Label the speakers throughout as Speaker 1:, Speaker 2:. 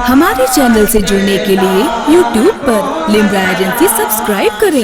Speaker 1: ہمارے چینل سے جڑنے کے لیے یوٹیوب پر لمرا ایجنسی سبسکرائب کریں۔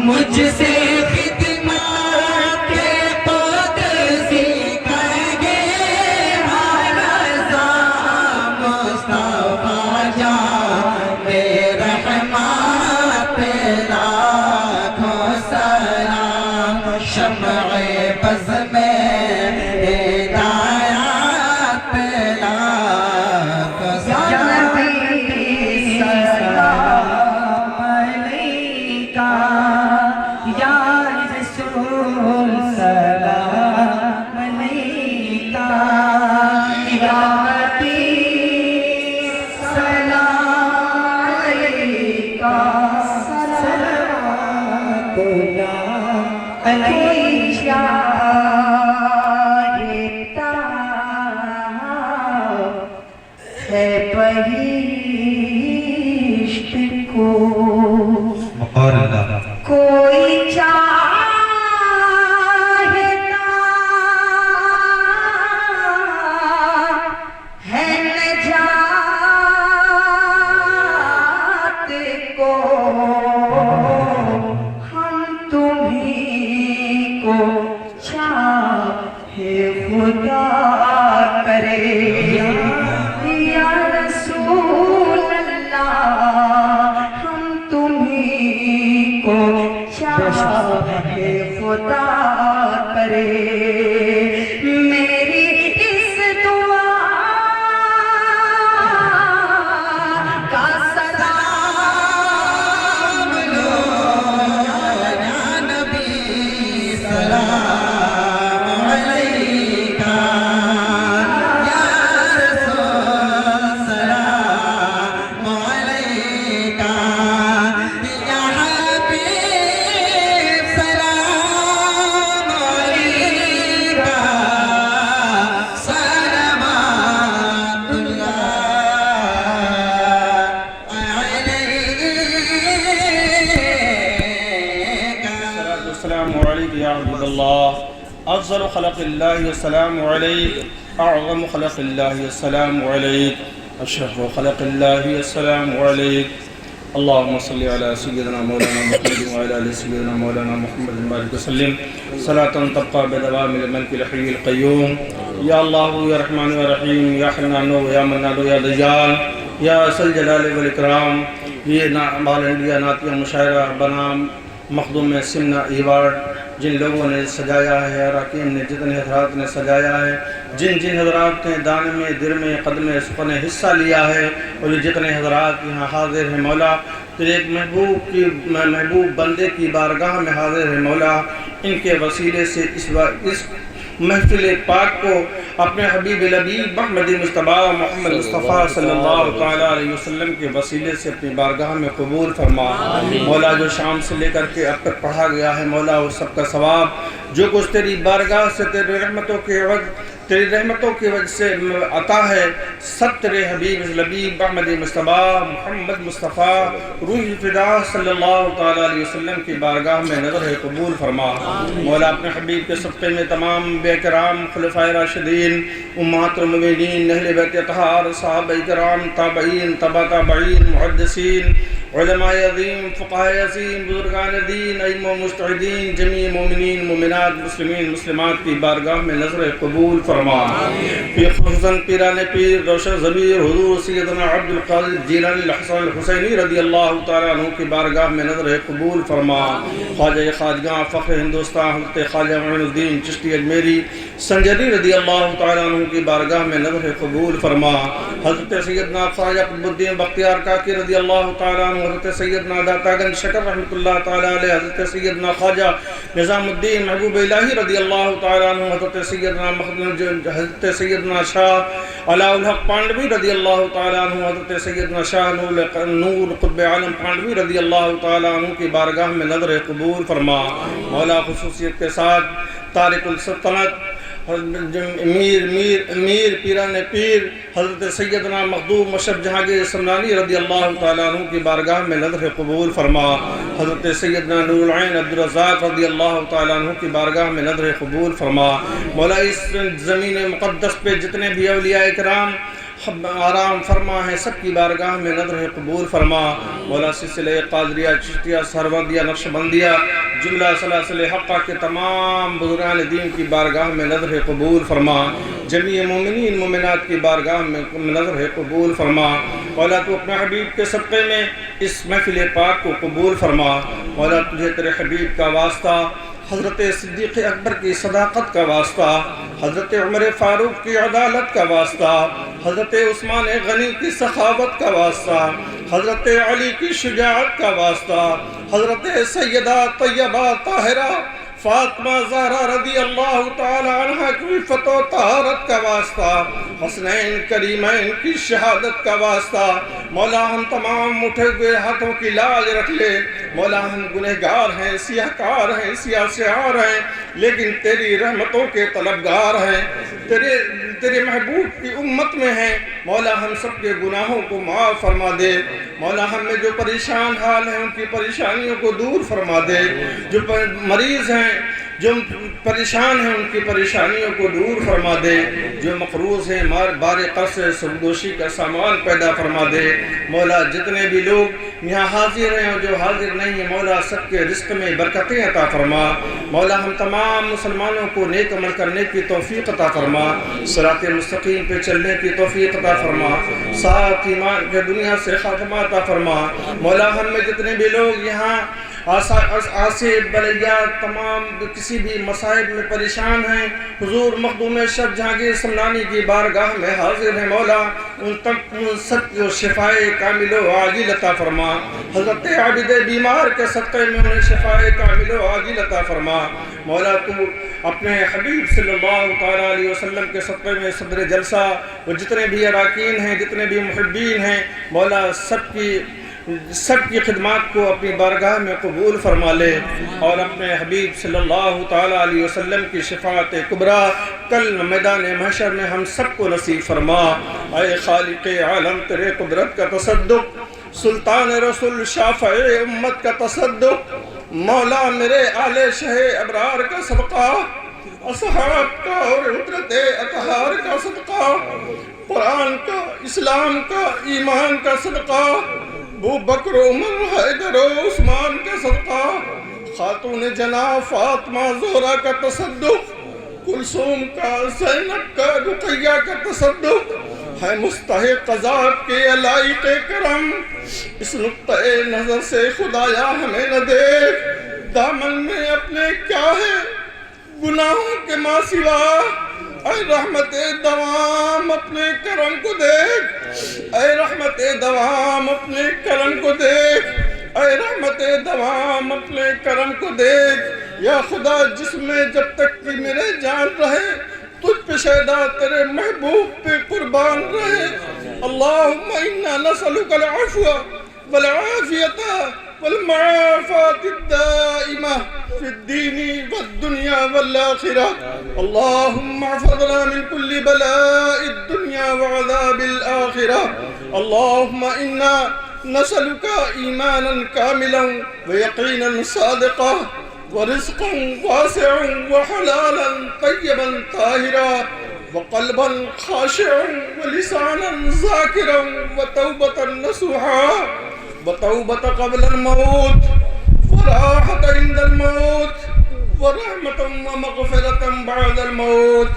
Speaker 2: مجھ سے خدمت قدسی کہے ہر رضا مصطفیٰ جان رحمت لاکھوں سلام شمع بز میں ہدایت لاکھوں سلام کا صلوات علیہ چاہتا ہے بہشت کو کوئی چاہتا ہے نجات کو ہم تمہیں کو چاہے خدا کرے یا رسول اللہ ہم تمہیں کو چاہے خدا کرے میری اس دعا کا سلام لو یا نبی سلام علیکہ یا رسول سلام علیکہ یا حبیب سلام علیکہ صلوات اللہ علیکہ
Speaker 3: السلام علیکم یا عبد اللہ افضل خلق اللہ السلام علیکم اعظم خلق اللہ السلام علیکم اشرف خلق اللہ السلام علیکم اللهم صل على سيدنا مولانا محمد وعلى ال سيدنا مولانا محمد بارك وسلم صلاة تبقى بدوام الملك الحي القيوم يا الله يا رحمن يا رحيم يا حنان يا منان يا دجال يا ذا الجلال والإكرام یہ بال انڈیا نعتیہ مشاعرہ بنام مخدوم سمنا ایوارڈ جن لوگوں نے سجایا ہے اراکین نے جتنے حضرات نے سجایا ہے جن جن حضرات نے دانے میں در میں قدم سخن حصہ لیا ہے اور یہ جتنے حضرات یہاں حاضر ہیں مولا تیرے ایک محبوب بندے کی بارگاہ میں حاضر ہے مولا ان کے وسیلے سے اس محفل پاک کو اپنے حبیب لبیب محمد مصطفیٰ محمد مصطفیٰ صلی اللہ تعالیٰ علیہ وسلم کے وسیلے سے اپنی بارگاہ میں قبول فرما مولا جو شام سے لے کر کے اب تک پڑھا گیا ہے مولا وہ سب کا ثواب جو کچھ تیری بارگاہ سے تیری رحمتوں کی وجہ سے عطا ہے سب تیرے حبیب لبیب محمد مصطفیٰ محمد مصطفیٰ روح فدا صلی اللہ تعالیٰ علیہ وسلم کی بارگاہ میں نظر قبول فرما مولا اپنے حبیب کے صدقے میں تمام انبیاء کرام خلفائے راشدین امہات المؤمنین اہل بیت اطہار صحابہ کرام تابعین تبع تابعین محدثین علماء عظیم فقہاء عظیم بزرگان دین ائمہ مجتہدین جمیع مومنین مومنات مسلمین مسلمات کی بارگاہ میں نظر قبول فرما پیر خصوصاً پیران پیر روشن ضمیر حضور سیدنا عبد القادر جیلانی الحسن الحسینی رضی اللہ تعالیٰ عنہ کی بارگاہ میں نظر قبول فرما خواجہ خواجگاں فخر ہندوستان حضرت خواجہ معین الدین چشتی اجمیری سنجری رضی اللہ تعالیٰ عنہ کی بارگاہ میں نظر قبول فرما حضرت سیدنا خواجہ قطب الدین بختیار کاکی رضی اللہ تعالیٰ عنہ حضرت سیدنا داتا گنج شکر رحمۃ اللہ تعالیٰ علیہ حضرت سیدنا خواجہ نظام الدین محبوب الہی رضی اللہ تعالیٰ عنہ حضرت سیدنا شاہ علاء الحق پانڈوی رضی اللہ تعالیٰ عنہ حضرت سیدنا شاہ نور قطب عالم پانڈوی رضی اللہ تعالیٰ عنہ کی بارگاہ میں نظر قبول فرما مولا خصوصیت کے ساتھ تارک السلطنت امیر پیران پیر حضرت سیدنا مخدوم مشرف جہانگیر سمنانی رضی اللہ تعالیٰ عنہ کی بارگاہ میں نظر قبول فرما حضرت سیدنا نور العین عبدالرزاق رضی اللہ تعالیٰ عنہ کی بارگاہ میں نظر قبول فرما مولا اس زمین مقدس پہ جتنے بھی اولیاء کرام آرام فرما ہے سب کی بارگاہ میں نظر قبول فرما مولا سلسلہ قادریہ چشتیہ سہروردیہ نقشبندیہ جملہ سلاسل حقہ کے تمام بزرگان دین کی بارگاہ میں نظر قبول فرما جمیع مومنین مومنات کی بارگاہ میں نظر قبول فرما مولا تو اپنے حبیب کے صدقے میں اس محفل پاک کو قبول فرما مولا تجھے تیرے حبیب کا واسطہ حضرت صدیق اکبر کی صداقت کا واسطہ حضرت عمر فاروق کی عدالت کا واسطہ حضرت عثمان غنی کی سخاوت کا واسطہ حضرت علی کی شجاعت کا واسطہ حضرت سیدہ طیبہ طاہرہ فاطمہ زہرا رضی اللہ تعالی عنہ کی فتح و طہارت کا واسطہ، حسنین کریمین کی شہادت کا واسطہ، مولا ہم تمام اٹھے ہوئے ہاتھوں کی لاج رکھ لے۔ مولا ہم گنہگار ہیں، سیاہ کار ہیں، سیاہ سیار ہیں، لیکن تیری رحمتوں کے طلبگار ہیں، تیرے محبوب کی امت میں ہیں۔ مولا ہم سب کے گناہوں کو معاف فرما دے۔ مولا ہم میں جو پریشان حال ہیں ان کی پریشانیوں کو دور فرما دے، جو مریض ہیں، جو پریشان ہیں ان کی پریشانیوں کو دور فرما دے، جو مقروض ہیں بار قرض سودوشی کا سامان پیدا فرما دے۔ مولا جتنے بھی لوگ یہاں حاضر ہیں اور جو حاضر نہیں ہیں، مولا سب کے رزق میں برکتیں عطا فرما۔ مولا ہم تمام مسلمانوں کو نیک عمل کرنے کی توفیق عطا فرما، صراط مستقیم پہ چلنے کی توفیق عطا فرما، ساتھ ایمان کے دنیا سے خاتمہ عطا فرما۔ مولا ہم میں جتنے بھی لوگ یہاں آصف بلیات تمام کسی بھی مصائب میں پریشان ہیں، حضور مخدوم شب جہانگیر سمنانی کی بارگاہ میں حاضر ہیں، مولا ان سب کو شفائے کامل و عاجل عطا فرما۔ حضرت عابد بیمار کے صدقے میں انہیں شفائے کامل و عاجل عطا فرما۔ مولا تو اپنے حبیب صلی اللہ تعالیٰ علیہ وسلم کے صدقے میں صدر جلسہ وہ جتنے بھی اراکین ہیں، جتنے بھی محبین ہیں، مولا سب کی خدمات کو اپنی بارگاہ میں قبول فرما لے، اور اپنے حبیب صلی اللہ تعالیٰ علیہ وسلم کی شفاعت کبریٰ کل میدان محشر میں ہم سب کو نصیب فرما۔ اے خالق عالم تیرے قدرت کا تصدق، سلطان رسول شافع امت کا تصدق، مولا میرے آل شہ ابرار کا صدقہ، اصحاب کا اور حضرت اطہار کا صدقہ، قرآن کا، اسلام کا، ایمان کا صدقہ، ابو بکر عمر حیدر و عثمان کا صدقہ، خاتون جناب فاطمہ زہرا کا تصدق، کلثوم کا، زینب کا، رقیہ کا تصدق ہے مستحق عذاب کے علائق کرم۔ اس نقطۂ نظر سے خدایا ہمیں نہ دیکھ، دامن میں اپنے کیا ہے گناہوں کے ماں سوا، اے رحمت دوام اپنے کرم کو دیکھ، اے رحمت دوام اپنے کرم کو دیکھ، اے رحمت دوام اپنے کرم کو دیکھ۔ یا خدا جس میں جب تک کہ میرے جان رہے تجھ پہ شیدا تیرے محبوب پہ قربان رہے۔ اللہم انا نسألک العفو والعافیت والمعافات الدائمہ فی الدین والدنیا والآخرہ۔ اللہم احفظنا من کل بلاء الدنیا وعذاب الآخرہ۔ اللہم انا نسألک ایمانا کاملا ویقینا صادقا ورزقا واسعا وحلالا طیبا طاہرا وقلبا خاشعا ولسانا ذاکرا وتوبة نصوحا وتوبة قبل الموت وراحة عند الموت ورحمة ومغفرة بعد الموت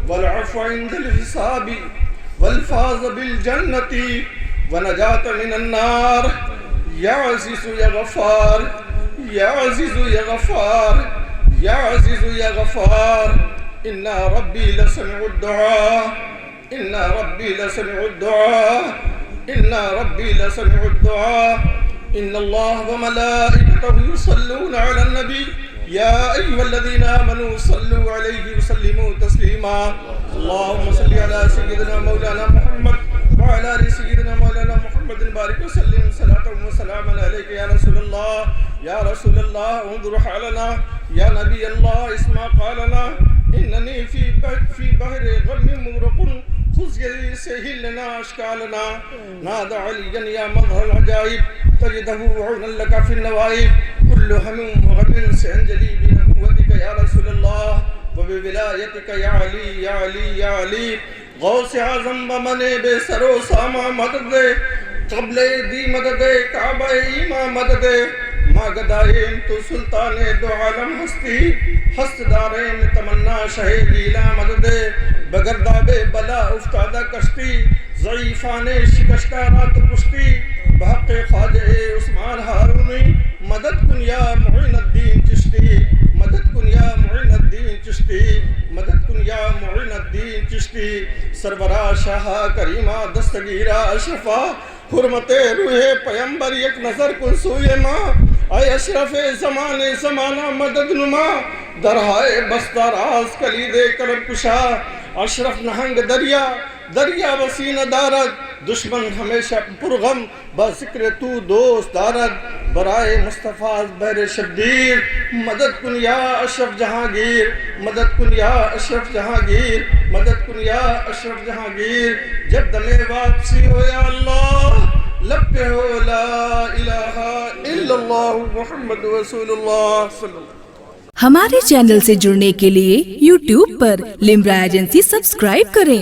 Speaker 3: والعفو عند الحساب والفاز بالجنة ونجاة من النار۔ یا عزیز یا غفار، یا عزیز یا غفار، یا عزیز یا غفار، ان ربی لسمع الدعاء، ان ربی لسمع الدعاء، ان ربی لسمع الدعاء۔ ان اللہ وملائکتہ یصلون علی النبی یا ایھا الذین آمنوا صلوا علیہ وسلموا تسلیما۔ اللہم صل علی سیدنا مولانا محمد وعلى آل سيدنا مولانا محمد بارك وسلم صلاة وسلاما عليك يا رسول الله، يا رسول الله انظر حالنا، يا نبي الله اسمع قالنا، إنني في بحر غم مغرق خذ يدي سهل لنا أشكالنا، نادى عليا يا مظهر العجائب تجده عونا لك في النوائب، كل هم وغم سينجلي بنبوتك يا رسول الله وبولايتك يا علي يا علي يا علي۔ غوث اعظم بمنے بے سر و ساما مدد دے، قبل دی مدد دے، کعبہ ایمہ مدد دے، ماگدائن تو سلطان دو عالم ہستی، ہست دارین تمنا شہ گیلا مدد دے، بگرداب بلا افتادہ کشتی، ضعیفان شکشتہ رات پشتی، بحق خواجہ عثمان ہارونی، مدد کن یا معین الدین چشتی، مدد کن یا معین الدین چشتی، مدد کن یا معین الدین چشتی۔ سربراہ شاہ کریمہ دستگیرہ اشرفہ حرمت روح پیمبر یک نظر کن سوئے ماں اے اشرف زمانے زمانہ مدد نما درہائے بستہ راز کلید کرب کشا اشرف نہنگ دریا دریا وسیع دارد دشمن ہمیشہ پرغم بذکر تو دوست دارد برائے مصطفیٰ بہر شبیر مدد کن یا اشرف جہانگیر مدد کن یا اشرف جہانگیر مدد کن یا اشرف جہانگیر جب دم واپسی ہو یا اللہ لب پہ ہو لا الہ الا اللہ محمد رسول اللہ صلی اللہ علیہ وسلم۔
Speaker 1: ہمارے چینل سے جڑنے کے لیے YouTube پر لمرا ایجنسی سبسکرائب کریں۔